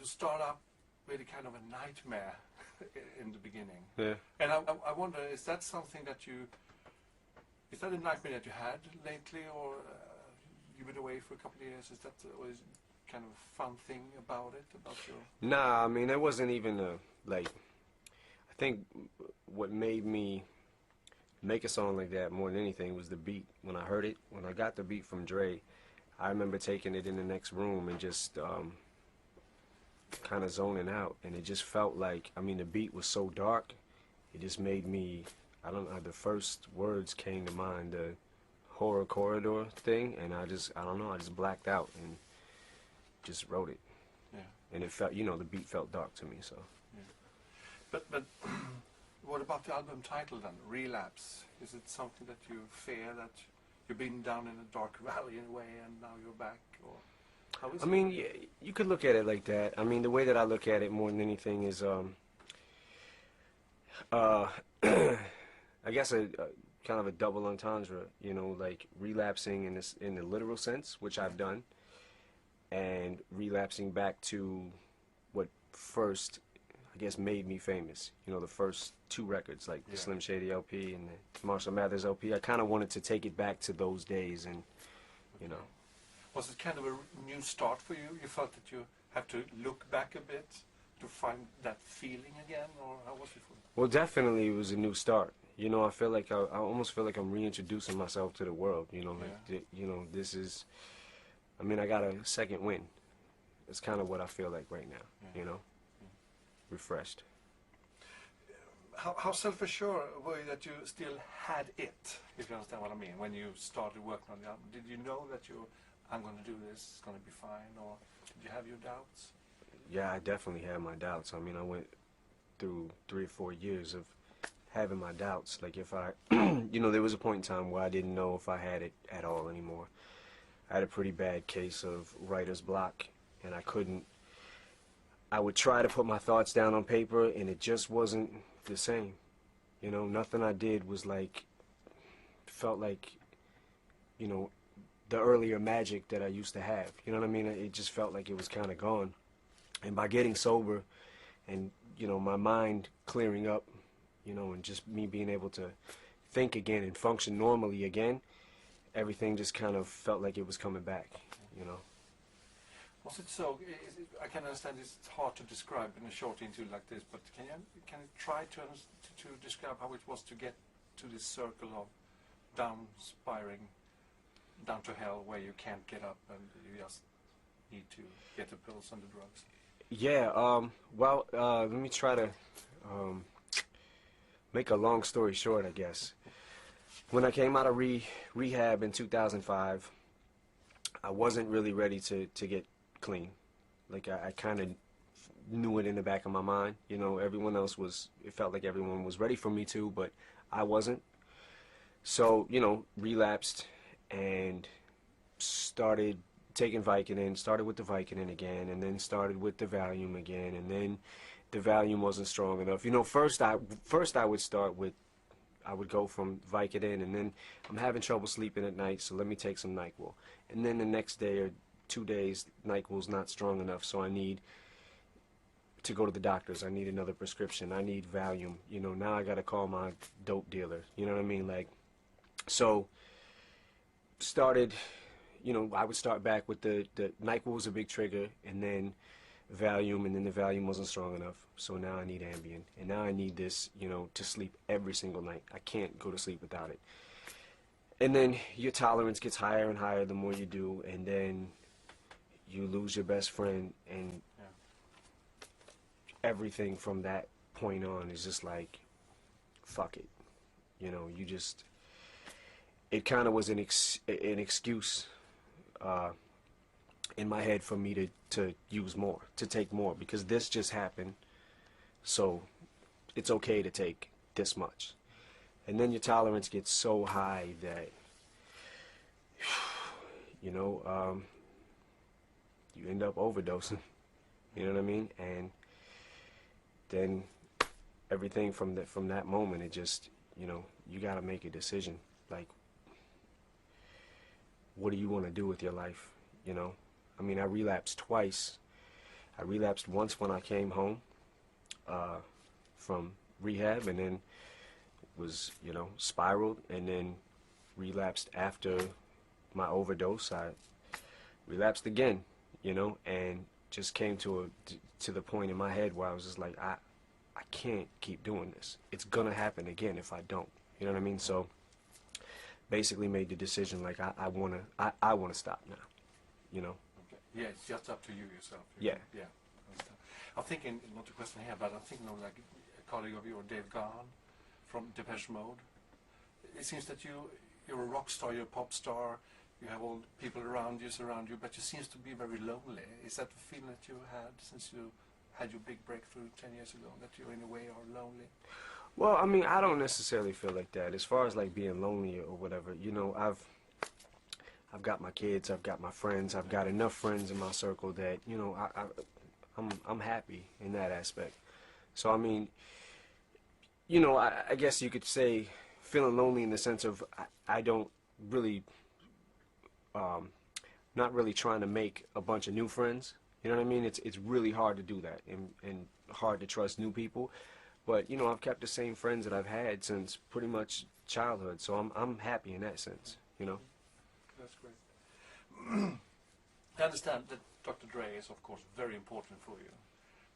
you start up with a kind of a nightmare in the beginning. Yeah. And I wonder, is that something that you, is that a nightmare that you had lately, or you've been away for a couple of years? Is that always kind of a fun thing about it, about your... Nah, I mean, it wasn't even a, like, I think what made me make a song like that more than anything was the beat. When I heard it, when I got the beat from Dre, I remember taking it in the next room and just kind of zoning out, and it just felt like, I mean, the beat was so dark, it just made me, I don't know, the first words came to mind, the horror corridor thing, and I don't know, I just blacked out and just wrote it. Yeah. And it felt, you know, the beat felt dark to me, so. Yeah. But what about the album title then, Relapse? Is it something that you fear, that you've been down in a dark valley in a way and now you're back, or how is it? I mean, yeah, you could look at it like that. I mean, the way that I look at it more than anything is, I guess a kind of a double entendre, you know, like relapsing in this, in the literal sense, which I've done, and relapsing back to what first, I guess, made me famous. You know, the first two records, like the Slim Shady LP and the Marshall Mathers LP. I kind of wanted to take it back to those days, and you know. Was it kind of a new start for you? You felt that you have to look back a bit to find that feeling again, or how was it for you? Well, definitely it was a new start. You know, I feel like I almost feel like I'm reintroducing myself to the world. You know, like you know, this is. I mean, I got a second win. It's kind of what I feel like right now. Yeah. You know, refreshed. How self-assured were you that you still had it? If you understand what I mean, when you started working on the album, did you know that I'm going to do this, it's going to be fine, or did you have your doubts? Yeah, I definitely had my doubts. I mean, I went through 3 or 4 years of having my doubts. Like if I, you know, there was a point in time where I didn't know if I had it at all anymore. I had a pretty bad case of writer's block, and I would try to put my thoughts down on paper, and it just wasn't the same. You know, nothing I did was like, felt like, you know, the earlier magic that I used to have. You know what I mean? It just felt like it was kind of gone. And by getting sober and, you know, my mind clearing up, you know, and just me being able to think again and function normally again, everything just kind of felt like it was coming back, you know. Was it so? I can understand it's hard to describe in a short interview like this, but can you try to describe how it was to get to this circle of down-spiring, down to hell, where you can't get up and you just need to get the pills and the drugs? Yeah, well, let me try to make a long story short, I guess. When I came out of rehab in 2005, I wasn't really ready to get clean. Like I kind of knew it in the back of my mind. You know, everyone else was, it felt like everyone was ready for me to, but I wasn't. So, you know, relapsed and started taking Vicodin, started with the Vicodin again, and then started with the Valium again, and then the Valium wasn't strong enough. You know, first I would start with, I would go from Vicodin, and then I'm having trouble sleeping at night, so let me take some NyQuil. And then the next day or 2 days, NyQuil's not strong enough, so I need to go to the doctors. I need another prescription. I need Valium. You know, now I got to call my dope dealer. You know what I mean? Like, so started, you know, I would start back with the NyQuil was a big trigger, and then Valium, and then the Valium wasn't strong enough, so now I need Ambien, and now I need this, you know, to sleep every single night. I can't go to sleep without it. And then your tolerance gets higher and higher the more you do, and then you lose your best friend, and everything from that point on is just like, fuck it. You know, you just, it kind of was an excuse in my head for me to use more, to take more, because this just happened, so it's okay to take this much. And then your tolerance gets so high that, you know, you end up overdosing, you know what I mean? And then everything from that moment, it just, you know, you gotta make a decision, like, what do you want to do with your life, you know? I mean, I relapsed twice, I relapsed once when I came home from rehab, and then was, spiraled, and then relapsed after my overdose. I relapsed again, and just came to the point in my head where I was just like, I can't keep doing this. It's gonna happen again if I don't. You know what I mean? So basically made the decision like I wanna stop now. Okay. Yeah, it's just up to you yourself. Yeah. Yeah. Understand. I'm thinking, not a question here, but I'm thinking of like a colleague of yours, Dave Gahan, from Depeche Mode. It seems that you're a rock star, you're a pop star, you have all the people around you, but you seems to be very lonely. Is that the feeling that you had since you had your big breakthrough 10 years ago, that you in a way are lonely? Well, I mean, I don't necessarily feel like that. As far as like being lonely or whatever, I've got my kids, I've got my friends, I've got enough friends in my circle that I'm happy in that aspect. So I mean, I guess you could say feeling lonely in the sense of I don't really, not really trying to make a bunch of new friends. You know what I mean? It's really hard to do that and hard to trust new people. But I've kept the same friends that I've had since pretty much childhood, so I'm happy in that sense. That's great. I understand that Dr. Dre is, of course, very important for you.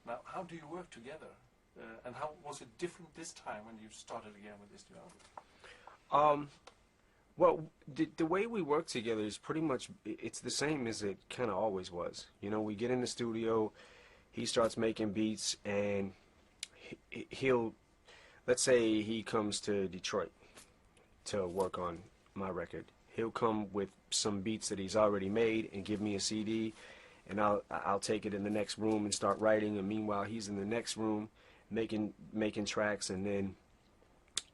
Now, how do you work together? And how was it different this time when you started again with this new album? Well, the way we work together is pretty much, it's the same as it kind of always was. We get in the studio, he starts making beats, and he'll, let's say he comes to Detroit to work on my record. He'll come with some beats that he's already made and give me a CD, and I'll take it in the next room and start writing, and meanwhile he's in the next room making tracks, and then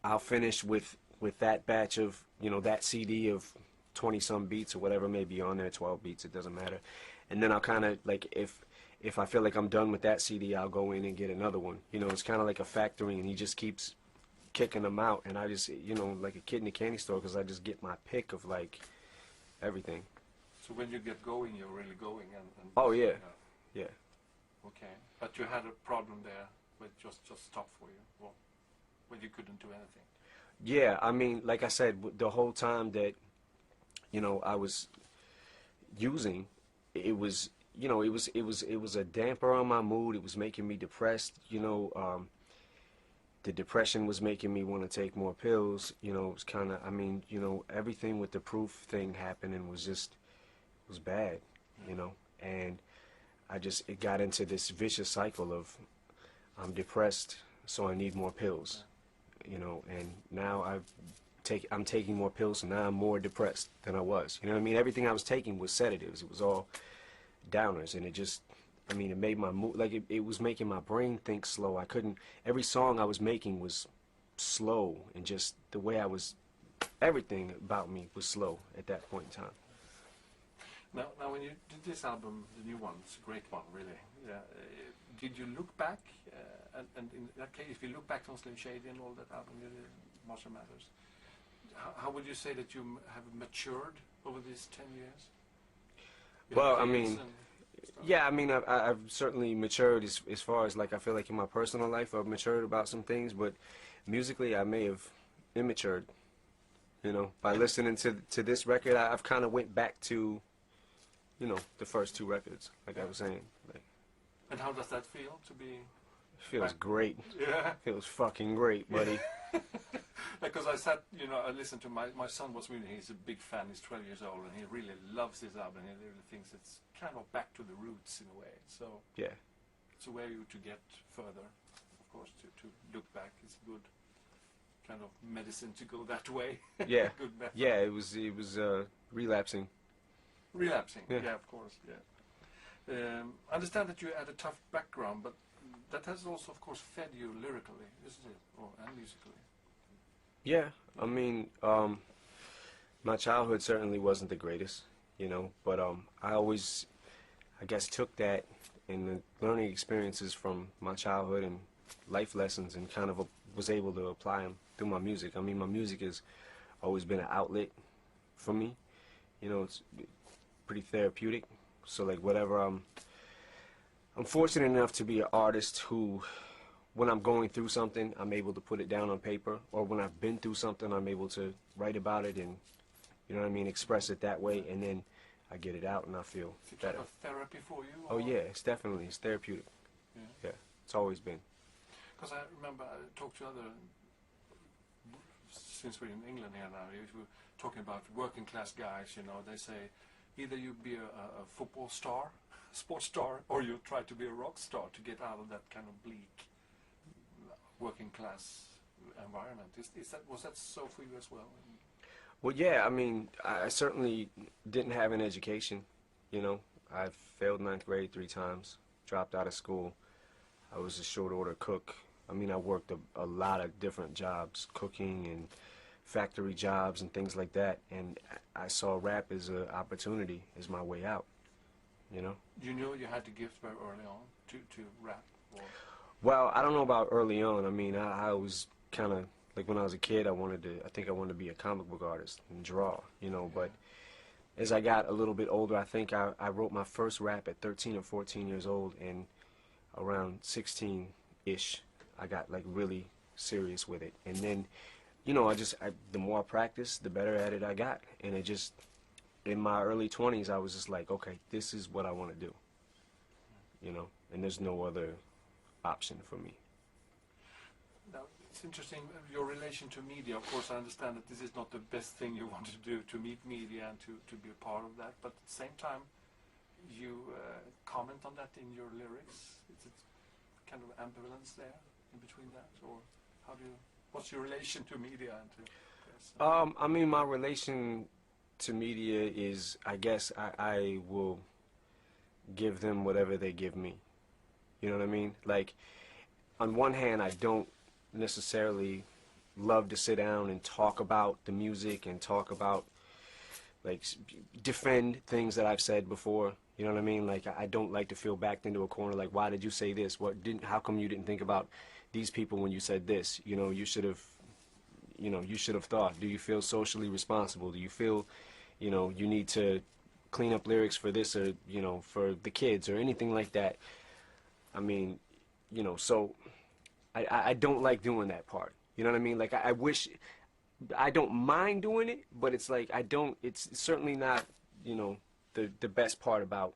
I'll finish with that batch of, that CD of 20 some beats or whatever may be on there, 12 beats, it doesn't matter. And then I'll kind of like, if I feel like I'm done with that CD, I'll go in and get another one. It's kind of like a factory, and he just keeps kicking them out, and I just, like a kid in a candy store, because I just get my pick of like everything. So when you get going, you're really going, and oh yeah, yeah. Okay, but you had a problem there with just stopped for you, well, when you couldn't do anything. Yeah, I mean, like I said, the whole time that I was using, it was it was a damper on my mood. It was making me depressed. The depression was making me want to take more pills. It was kind of, I mean, everything with the proof thing happening was bad. And it got into this vicious cycle of I'm depressed, so I need more pills. And now I'm taking more pills, so now I'm more depressed than I was. You know what I mean? Everything I was taking was sedatives. It was all downers, and it made my mood, like it was making my brain think slow. Every song I was making was slow, and just the way everything about me was slow at that point in time. Now when you did this album, the new one, it's a great one, really. Yeah. Did you look back, and in that case, if you look back on Slim Shady and all that album you did, Marshall Mathers, how would you say that you have matured over these 10 years? Well, I mean, yeah, I mean, I've certainly matured as far as, like, I feel like in my personal life I've matured about some things, but musically I may have immatured, by listening to this record. I've kind of went back to, the first two records, like I was saying. And how does that feel to be? It feels great. Yeah. It feels fucking great, buddy. Because I listened to my son was really, he's a big fan, he's 12 years old, and he really loves this album, and he really thinks it's kind of back to the roots in a way. So yeah, it's a way to get further, of course, to look back. It's a good kind of medicine to go that way. Yeah. Good method. Yeah, it was relapsing. Relapsing, yeah, of course, yeah. I understand that you had a tough background, but that has also, of course, fed you lyrically, isn't it, and musically? Yeah, I mean, my childhood certainly wasn't the greatest, but I always, I guess, took that and the learning experiences from my childhood and life lessons and kind of was able to apply them through my music. I mean, my music has always been an outlet for me. It's pretty therapeutic. So, like, whatever I'm I'm fortunate enough to be an artist who, when I'm going through something, I'm able to put it down on paper, or when I've been through something, I'm able to write about it and, you know what I mean, express it that way, and then I get it out and I feel Is it better. kind of therapy for you? Oh or- yeah, it's definitely, it's therapeutic. Yeah. Yeah, it's always been. Because I remember I talked to other, since we're in England here now, if we're talking about working class guys, you know, they say either you be a football star, sports star, or you try to be a rock star to get out of that kind of bleak working class environment. Was that so for you as well? Well, yeah, I mean, I certainly didn't have an education, you know. I failed ninth grade 3 times, dropped out of school. I was a short order cook. I mean, I worked a lot of different jobs, cooking and factory jobs and things like that. And I saw rap as an opportunity, as my way out, you know. You knew you had the gift very early on to rap? Or? Well, I don't know about early on. I mean, I was kind of, like when I was a kid, I think I wanted to be a comic book artist and draw, you know. Yeah. But as I got a little bit older, I think I wrote my first rap at 13 or 14 years old, and around 16-ish, I got like really serious with it. And then, you know, the more I practiced, the better at it I got. And it just, in my early 20s, I was just like, okay, this is what I want to do, you know, and there's no other option for me. Now, it's interesting, your relation to media. Of course, I understand that this is not the best thing you want to do, to meet media and to be a part of that, but at the same time, you comment on that in your lyrics. Is it kind of ambivalence there in between that, or what's your relation to media and to press? I mean, my relation to media is, I guess I will give them whatever they give me. You know what I mean? Like, on one hand, I don't necessarily love to sit down and talk about the music and talk about, like, defend things that I've said before. You know what I mean? Like, I don't like to feel backed into a corner. Like, why did you say this? How come you didn't think about these people when you said this? You know, you should have thought. Do you feel socially responsible? Do you feel, you know, you need to clean up lyrics for this, or, you know, for the kids, or anything like that? I mean, you know, so I don't like doing that part. You know what I mean? Like, I wish, I don't mind doing it, but it's like, it's certainly not, you know, the best part about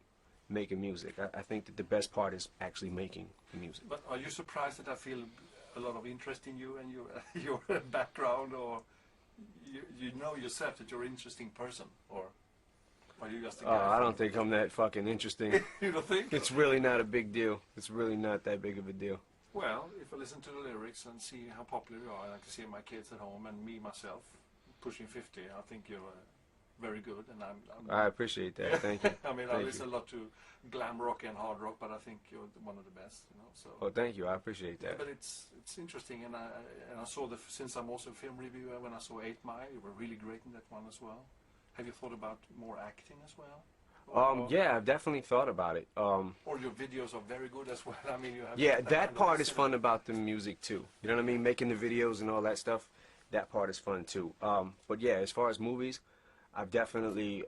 making music. I think that the best part is actually making the music. But are you surprised that I feel a lot of interest in you and your background, or you know yourself that you're an interesting person, or are you just a guy? I don't think I'm that fucking interesting. You don't think? It's really not a big deal. It's really not that big of a deal. Well, if I listen to the lyrics and see how popular you are, and I can see my kids at home and me myself pushing 50, I think you're very good, and I appreciate that. Thank you. I mean, I Thank listen you. a lot to glam rock and hard rock, but I think you're one of the best, you know. So. Oh, thank you. I appreciate that. But it's interesting, and I saw since I'm also a film reviewer, when I saw 8 Mile, you were really great in that one as well. Have you thought about more acting as well? Yeah, I've definitely thought about it. Or your videos are very good as well. I mean, you have. Yeah, that part is fun about the music too. You know what I mean? Making the videos and all that stuff, that part is fun too. But yeah, as far as movies, I've definitely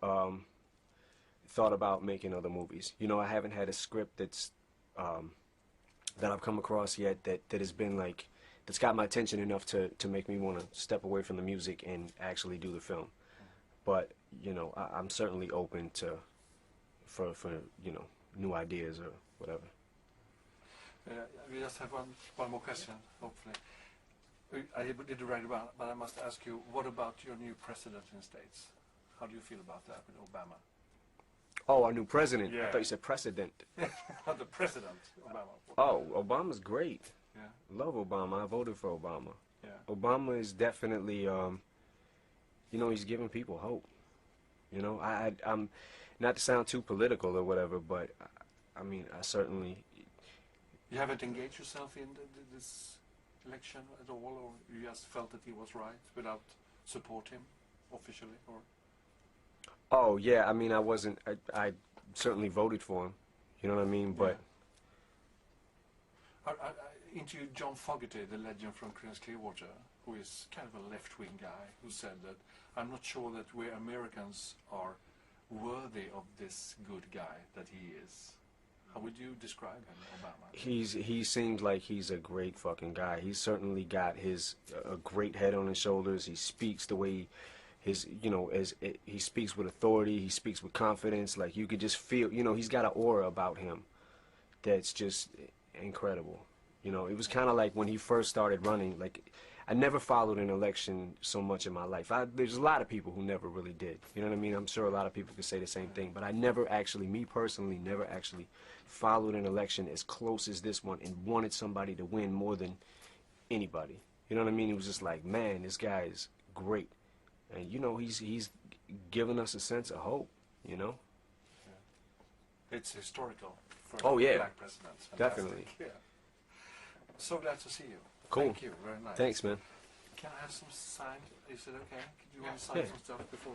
thought about making other movies. You know, I haven't had a script that I've come across yet that has been like, that's got my attention enough to make me want to step away from the music and actually do the film. But you know, I'm certainly open for you know, new ideas or whatever. We just have one more question, hopefully. I did write about, but I must ask you, what about your new president in the States? How do you feel about that with Obama? Oh, our new president. Yeah. I thought you said precedent. The president, Obama. Oh, Obama's great. Yeah. Love Obama. I voted for Obama. Yeah. Obama is definitely, you know, he's giving people hope. You know, I'm not to sound too political or whatever, but I mean, I certainly. You haven't engaged yourself in this election at all, or you just felt that he was right without support him officially, or? Oh yeah, I mean, I certainly voted for him. You know what I mean, but. Yeah. I interviewed John Fogerty, the legend from Creedence Clearwater, who is kind of a left-wing guy, who said that I'm not sure that we Americans are worthy of this good guy that he is. How would you describe him, Obama? He seems like he's a great fucking guy. He's certainly got a great head on his shoulders. He speaks the way he speaks with authority. He speaks with confidence. Like you could just feel, he's got an aura about him that's just incredible. It was kind of like when he first started running. Like I never followed an election so much in my life. There's a lot of people who never really did. You know what I mean? I'm sure a lot of people could say the same thing. But I never actually, me personally, never actually followed an election as close as this one and wanted somebody to win more than anybody. You know what I mean? It was just like, man, this guy is great. And, he's given us a sense of hope, Yeah. It's historical for Oh, yeah. black presidents. Fantastic. Definitely. Yeah. So glad to see you. Cool. Thank you. Very nice. Thanks, man. Can I have some signed? Is it okay? Do you want to sign Yeah. some stuff before?